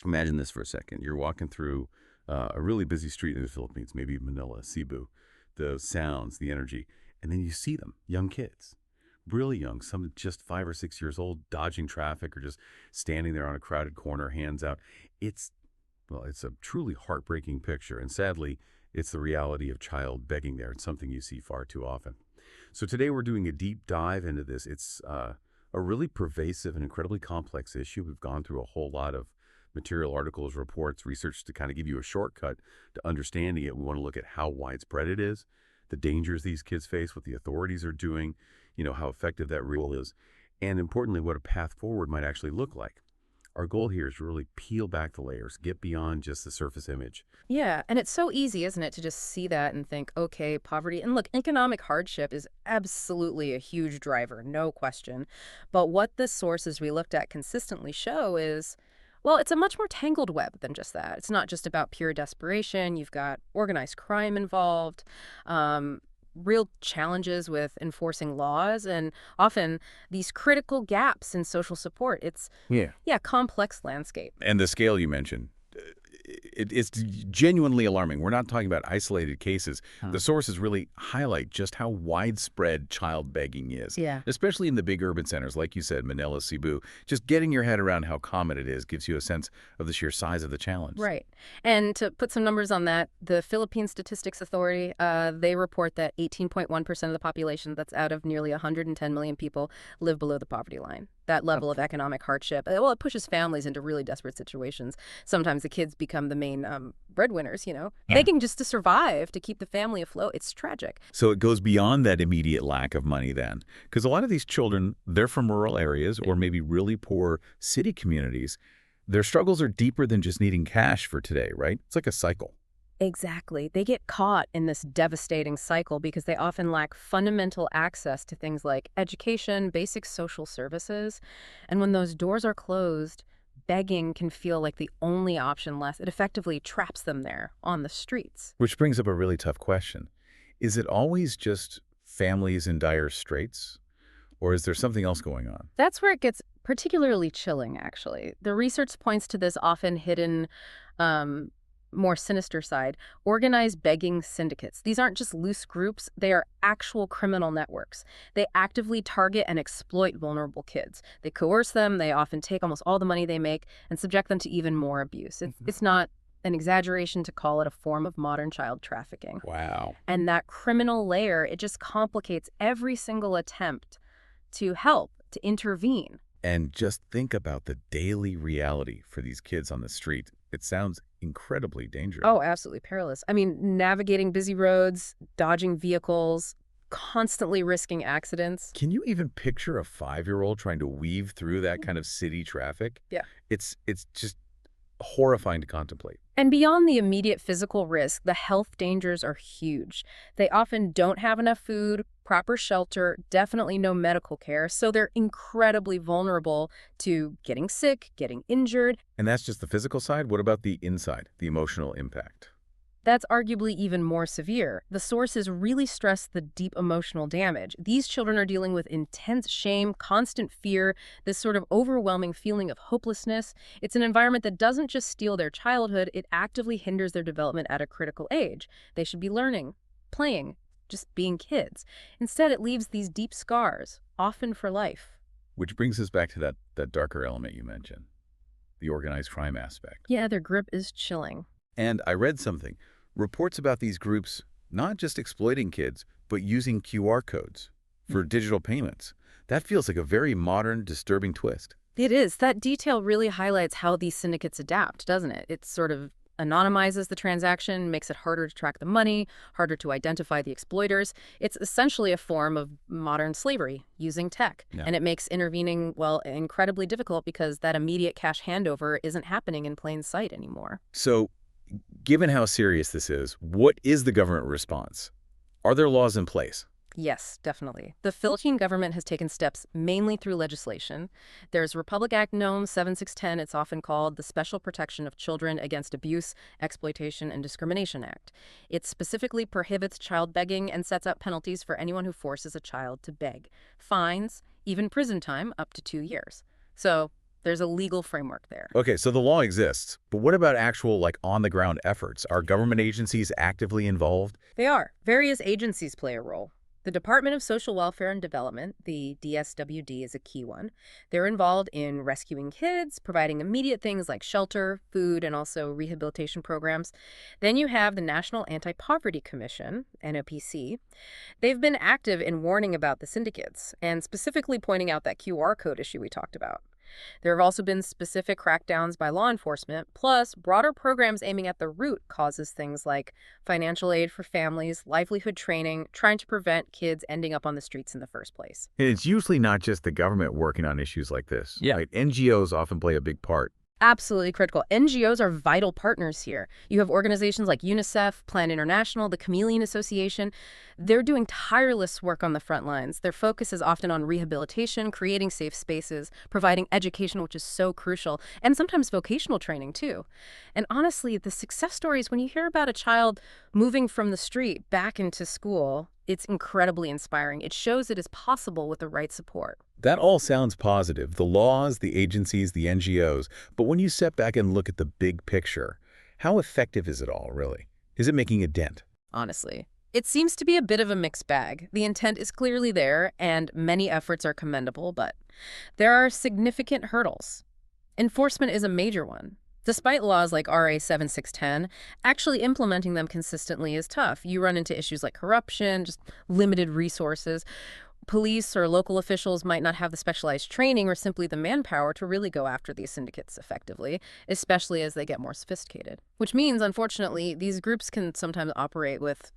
Imagine this for a second. You're walking through a really busy street in the Philippines, maybe Manila, Cebu, the sounds, the energy, and then you see them, young kids, really young, some just 5 or 6 years old, dodging traffic or just standing there on a crowded corner, hands out. It's, well, it's a truly heartbreaking picture, and sadly, it's the reality of child begging there. It's something you see far too often. So today we're doing a deep dive into this. It's a really pervasive and incredibly complex issue. We've gone through a whole lot of material, articles, reports, research to kind of give you a shortcut to understanding it. We want to look at how widespread it is, the dangers these kids face, what the authorities are doing, how effective that rule is, and importantly, what a path forward might actually look like. Our goal here is to really peel back the layers, get beyond just the surface image. Yeah, and it's so easy, isn't it, to just see that and think, okay, poverty. And look, economic hardship is absolutely a huge driver, no question. But what the sources we looked at consistently show is, well, it's a much more tangled web than just that. It's not just about pure desperation. You've got organized crime involved, real challenges with enforcing laws, and often these critical gaps in social support. It's, Yeah. yeah, complex landscape. And the scale you mentioned, it's genuinely alarming. We're not talking about isolated cases. The sources really highlight just how widespread child begging is, Yeah. especially in the big urban centers, like you said, Manila, Cebu. Just getting your head around how common it is gives you a sense of the sheer size of the challenge. Right. And to put some numbers on that, the Philippine Statistics Authority, they report that 18.1% of the population, that's out of nearly 110 million people, live below the poverty line. That level of economic hardship, well, it pushes families into really desperate situations. Sometimes the kids become the main breadwinners, Yeah. begging just to survive, to keep the family afloat. It's tragic. So it goes beyond that immediate lack of money then. Because a lot of these children, they're from rural areas or maybe really poor city communities. Their struggles are deeper than just needing cash for today, right? It's like a cycle. Exactly. They get caught in this devastating cycle because they often lack fundamental access to things like education, basic social services. And when those doors are closed, begging can feel like the only option left. It effectively traps them there on the streets. Which brings up a really tough question. Is it always just families in dire straits? Or is there something else going on? That's where it gets particularly chilling, actually. The research points to this often hidden, more sinister side, organized begging syndicates. These aren't just loose groups, they are actual criminal networks. They actively target and exploit vulnerable kids. They coerce them, they often take almost all the money they make and subject them to even more abuse. It's not an exaggeration to call it a form of modern child trafficking. Wow. And that criminal layer, it just complicates every single attempt to help, to intervene. And just think about the daily reality for these kids on the street. It sounds incredibly dangerous. Oh, absolutely perilous. I mean, navigating busy roads, dodging vehicles, constantly risking accidents. Can you even picture a 5-year-old trying to weave through that kind of city traffic? Yeah. It's just horrifying to contemplate. And beyond the immediate physical risk, the health dangers are huge. They often don't have enough food, proper shelter, definitely no medical care, so they're incredibly vulnerable to getting sick, getting injured. And that's just the physical side. What about the inside, the emotional impact? That's arguably even more severe. The sources really stress the deep emotional damage. These children are dealing with intense shame, constant fear, this sort of overwhelming feeling of hopelessness. It's an environment that doesn't just steal their childhood, it actively hinders their development at a critical age. They should be learning, playing, just being kids. Instead, it leaves these deep scars, often for life. Which brings us back to that darker element you mentioned, the organized crime aspect. Yeah, their grip is chilling. And I read something. Reports about these groups not just exploiting kids, but using QR codes for digital payments. That feels like a very modern, disturbing twist. It is. That detail really highlights how these syndicates adapt, doesn't it? It sort of anonymizes the transaction, makes it harder to track the money, harder to identify the exploiters. It's essentially a form of modern slavery using tech. Yeah. And it makes intervening, well, incredibly difficult because that immediate cash handover isn't happening in plain sight anymore. So, given how serious this is, what is the government response? Are there laws in place? Yes, definitely. The Philippine government has taken steps mainly through legislation. There's Republic Act No. 7610. It's often called the Special Protection of Children Against Abuse, Exploitation, and Discrimination Act. It specifically prohibits child begging and sets out penalties for anyone who forces a child to beg. Fines, even prison time, up to 2 years. So There's a legal framework there. Okay, so the law exists, but what about actual, like, on-the-ground efforts? Are government agencies actively involved? They are. Various agencies play a role. The Department of Social Welfare and Development, the DSWD, is a key one. They're involved in rescuing kids, providing immediate things like shelter, food, and also rehabilitation programs. Then you have the National Anti-Poverty Commission, NOPC. They've been active in warning about the syndicates and specifically pointing out that QR code issue we talked about. There have also been specific crackdowns by law enforcement, plus broader programs aiming at the root causes, things like financial aid for families, livelihood training, trying to prevent kids ending up on the streets in the first place. And it's usually not just the government working on issues like this. Yeah. Right? NGOs often play a big part. Absolutely critical. NGOs are vital partners here. You have organizations like UNICEF, Plan International, the Chameleon Association. They're doing tireless work on the front lines. Their focus is often on rehabilitation, creating safe spaces, providing education, which is so crucial, and sometimes vocational training too. And honestly, the success stories, when you hear about a child moving from the street back into school, it's incredibly inspiring. It shows it is possible with the right support. That all sounds positive, the laws, the agencies, the NGOs. But when you step back and look at the big picture, how effective is it all, really? Is it making a dent? Honestly, it seems to be a bit of a mixed bag. The intent is clearly there, and many efforts are commendable, but there are significant hurdles. Enforcement is a major one. Despite laws like RA 7610, actually implementing them consistently is tough. You run into issues like corruption, just limited resources. Police or local officials might not have the specialized training or simply the manpower to really go after these syndicates effectively, especially as they get more sophisticated. Which means, unfortunately, these groups can sometimes operate with,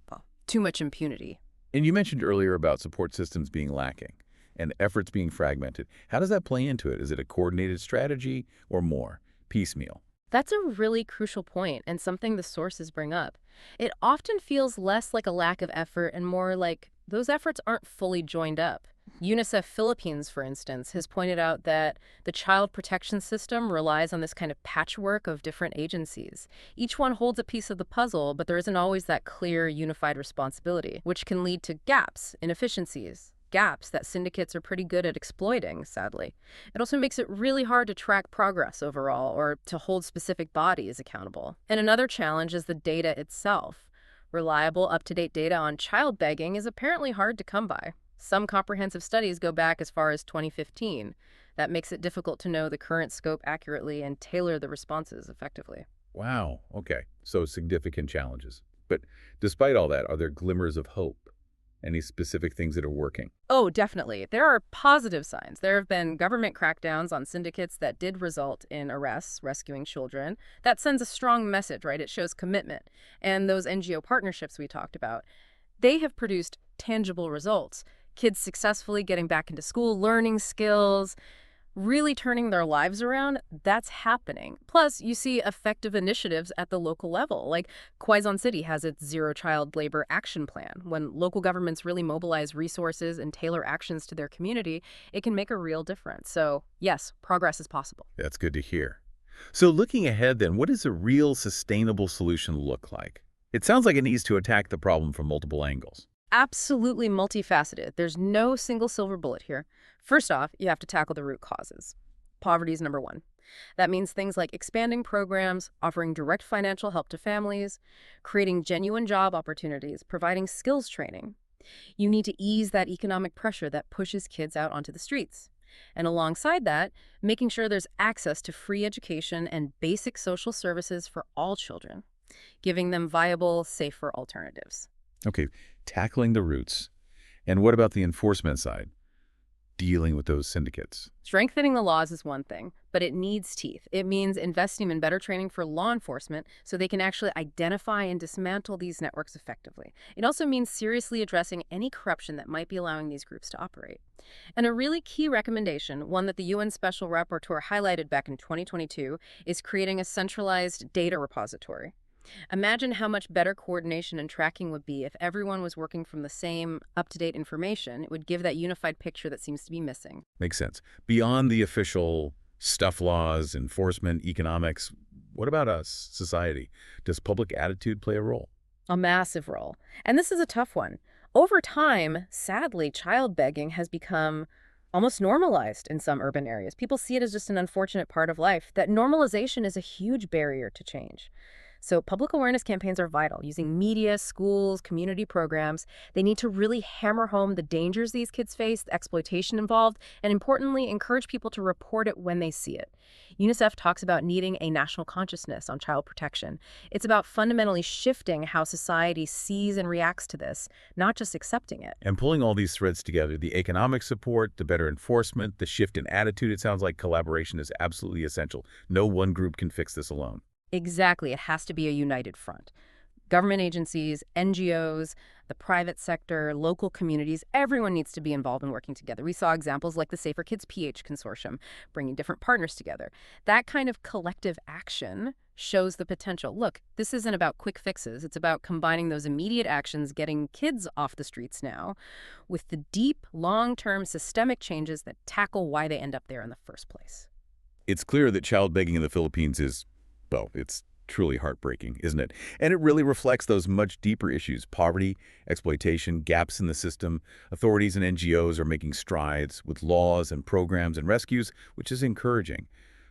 well, too much impunity. And you mentioned earlier about support systems being lacking and efforts being fragmented. How does that play into it? Is it a coordinated strategy or more piecemeal? That's a really crucial point and something the sources bring up. It often feels less like a lack of effort and more like those efforts aren't fully joined up. UNICEF Philippines, for instance, has pointed out that the child protection system relies on this kind of patchwork of different agencies. Each one holds a piece of the puzzle, but there isn't always that clear, unified responsibility, which can lead to gaps, inefficiencies, gaps that syndicates are pretty good at exploiting, sadly. It also makes it really hard to track progress overall or to hold specific bodies accountable. And another challenge is the data itself. Reliable, up-to-date data on child begging is apparently hard to come by. Some comprehensive studies go back as far as 2015. That makes it difficult to know the current scope accurately and tailor the responses effectively. Wow. Okay. So significant challenges. But despite all that, are there glimmers of hope? Any specific things that are working? Oh, definitely. There are positive signs. There have been government crackdowns on syndicates that did result in arrests, rescuing children. That sends a strong message, right? It shows commitment. And those NGO partnerships we talked about, they have produced tangible results. Kids successfully getting back into school, learning skills, really turning their lives around, that's happening. Plus, you see effective initiatives at the local level, like Quezon City has its Zero Child Labor Action Plan. When local governments really mobilize resources and tailor actions to their community, it can make a real difference. So, yes, progress is possible. That's good to hear. So looking ahead then, what does a real sustainable solution look like? It sounds like it needs to attack the problem from multiple angles. Absolutely multifaceted. There's no single silver bullet here. First off, you have to tackle the root causes. Poverty is number one. That means things like expanding programs, offering direct financial help to families, creating genuine job opportunities, providing skills training. You need to ease that economic pressure that pushes kids out onto the streets. And alongside that, making sure there's access to free education and basic social services for all children, giving them viable, safer alternatives. Okay, tackling the roots. And what about the enforcement side? Dealing with those syndicates. Strengthening the laws is one thing, but it needs teeth. It means investing in better training for law enforcement so they can actually identify and dismantle these networks effectively. It also means seriously addressing any corruption that might be allowing these groups to operate. And a really key recommendation, one that the UN Special Rapporteur highlighted back in 2022, is creating a centralized data repository. Imagine how much better coordination and tracking would be if everyone was working from the same up-to-date information. It would give that unified picture that seems to be missing. Makes sense. Beyond the official stuff laws, enforcement, economics, what about us, society? Does public attitude play a role? A massive role. And this is a tough one. Over time, sadly, child begging has become almost normalized in some urban areas. People see it as just an unfortunate part of life. That normalization is a huge barrier to change. So public awareness campaigns are vital, using media, schools, community programs. They need to really hammer home the dangers these kids face, the exploitation involved, and importantly, encourage people to report it when they see it. UNICEF talks about needing a national consciousness on child protection. It's about fundamentally shifting how society sees and reacts to this, not just accepting it. And pulling all these threads together, the economic support, the better enforcement, the shift in attitude, it sounds like collaboration is absolutely essential. No one group can fix this alone. Exactly. It has to be a united front. Government agencies, NGOs, the private sector, local communities, everyone needs to be involved in working together. We saw examples like the Safer Kids PH Consortium, bringing different partners together. That kind of collective action shows the potential. Look, this isn't about quick fixes. It's about combining those immediate actions, getting kids off the streets now, with the deep, long-term systemic changes that tackle why they end up there in the first place. It's clear that child begging in the Philippines is, well, it's truly heartbreaking, isn't it? And it really reflects those much deeper issues: poverty, exploitation, gaps in the system. Authorities and NGOs are making strides with laws and programs and rescues, which is encouraging.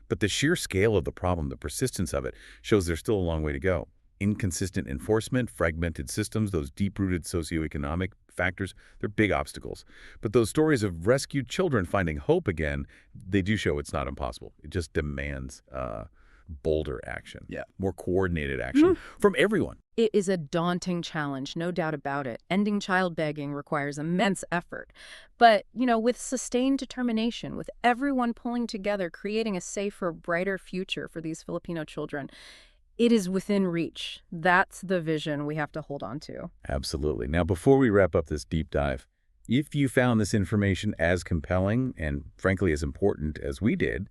But the sheer scale of the problem, the persistence of it, shows there's still a long way to go. Inconsistent enforcement, fragmented systems, those deep-rooted socioeconomic factors, they're big obstacles. But those stories of rescued children finding hope again, they do show it's not impossible. It just demands bolder action, more coordinated action from everyone. It is a daunting challenge, no doubt about it. Ending child begging requires immense effort. But, with sustained determination, with everyone pulling together, creating a safer, brighter future for these Filipino children, it is within reach. That's the vision we have to hold on to. Absolutely. Now, before we wrap up this deep dive, if you found this information as compelling and, frankly, as important as we did,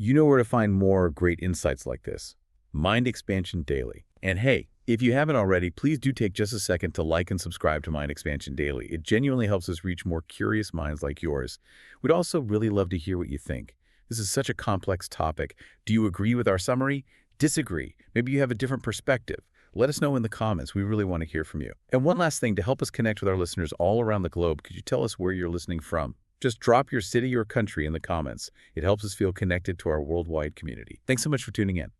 you know where to find more great insights like this. Mind Expansion Daily. And hey, if you haven't already, please do take just a second to like and subscribe to Mind Expansion Daily. It genuinely helps us reach more curious minds like yours. We'd also really love to hear what you think. This is such a complex topic. Do you agree with our summary? Disagree? Maybe you have a different perspective. Let us know in the comments. We really want to hear from you. And one last thing, to help us connect with our listeners all around the globe, could you tell us where you're listening from? Just drop your city or country in the comments. It helps us feel connected to our worldwide community. Thanks so much for tuning in.